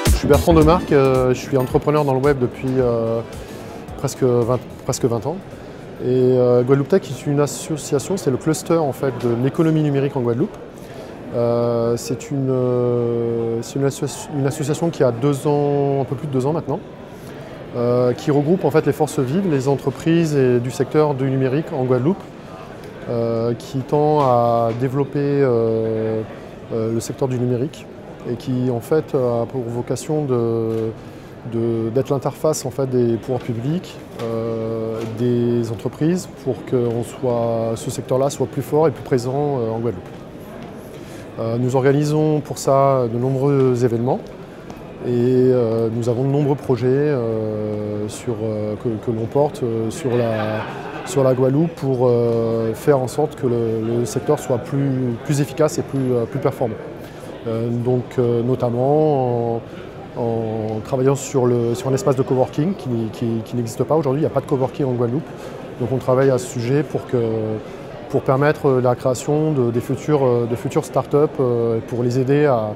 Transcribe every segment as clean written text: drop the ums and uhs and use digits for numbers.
Je suis Bertrand Demarque, je suis entrepreneur dans le web depuis presque 20 ans. Et Guadeloupe Tech est une association, c'est le cluster en fait, de l'économie numérique en Guadeloupe. C'est une association qui a 2 ans, un peu plus de 2 ans maintenant, qui regroupe en fait les forces vives, les entreprises et du secteur du numérique en Guadeloupe, qui tend à développer le secteur du numérique et qui en fait a pour vocation d'être l'interface en fait, des pouvoirs publics, des entreprises pour que ce secteur-là soit plus fort et plus présent en Guadeloupe. Nous organisons pour ça de nombreux événements et nous avons de nombreux projets que l'on porte sur la Guadeloupe pour faire en sorte que le secteur soit plus efficace et plus performant. Notamment en travaillant sur un espace de coworking qui n'existe pas aujourd'hui. Il n'y a pas de coworking en Guadeloupe. Donc on travaille à ce sujet pour permettre la création de futures startups, pour les aider à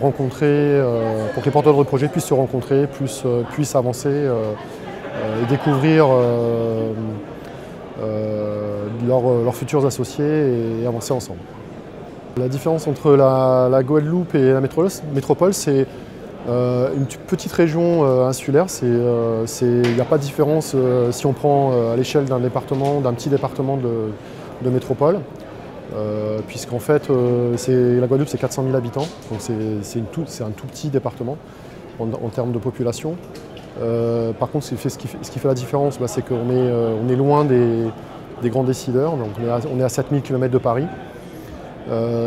rencontrer, pour que les porteurs de projets puissent se rencontrer, puissent avancer et découvrir leurs futurs associés et avancer ensemble. La différence entre la Guadeloupe et la métropole, c'est une petite région insulaire. Il n'y a pas de différence si on prend à l'échelle d'un petit département de métropole, puisqu'en fait la Guadeloupe c'est 400 000 habitants, donc c'est un tout petit département en termes de population. Par contre, ce qui fait la différence, c'est qu'on est loin des grands décideurs, donc on est à 7000 km de Paris.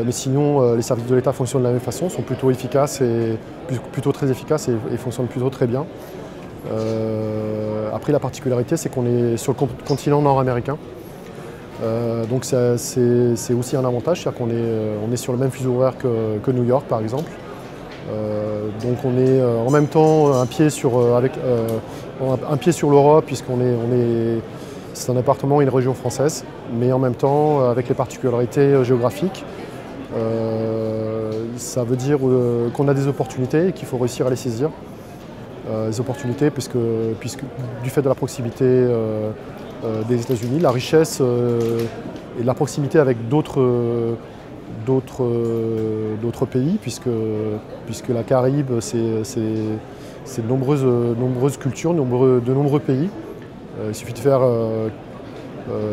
Mais sinon, les services de l'État fonctionnent de la même façon, sont plutôt efficaces plutôt très efficaces et fonctionnent plutôt très bien. Après, la particularité, c'est qu'on est sur le continent nord-américain. Donc c'est aussi un avantage, c'est-à-dire qu'on est sur le même fuseau horaire que New York, par exemple. Donc on est en même temps un pied sur l'Europe, c'est un département et une région française, mais en même temps avec les particularités géographiques. Ça veut dire qu'on a des opportunités et qu'il faut réussir à les saisir. Des opportunités puisque du fait de la proximité des États-Unis, la richesse et la proximité avec d'autres pays, puisque la Caraïbe, c'est de nombreuses cultures, de nombreux pays. Il suffit de faire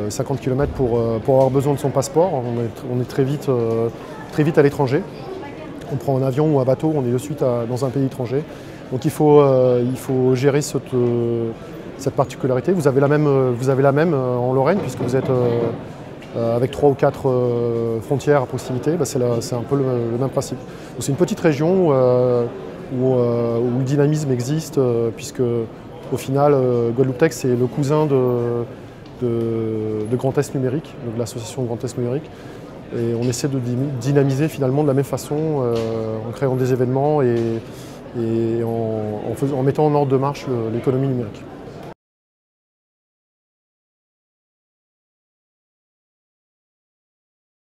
50 km pour avoir besoin de son passeport. On est très vite à l'étranger. On prend un avion ou un bateau, on est de suite dans un pays étranger. Donc il faut gérer cette particularité. Vous avez la même en Lorraine, puisque vous êtes avec 3 ou 4 frontières à proximité. C'est un peu le même principe. C'est une petite région où le dynamisme existe, puisque au final, Guadeloupe Tech, c'est le cousin de Grand Est Numérique, donc de l'association Grand Est Numérique. Et on essaie de dynamiser finalement de la même façon en créant des événements et en mettant en ordre de marche l'économie numérique.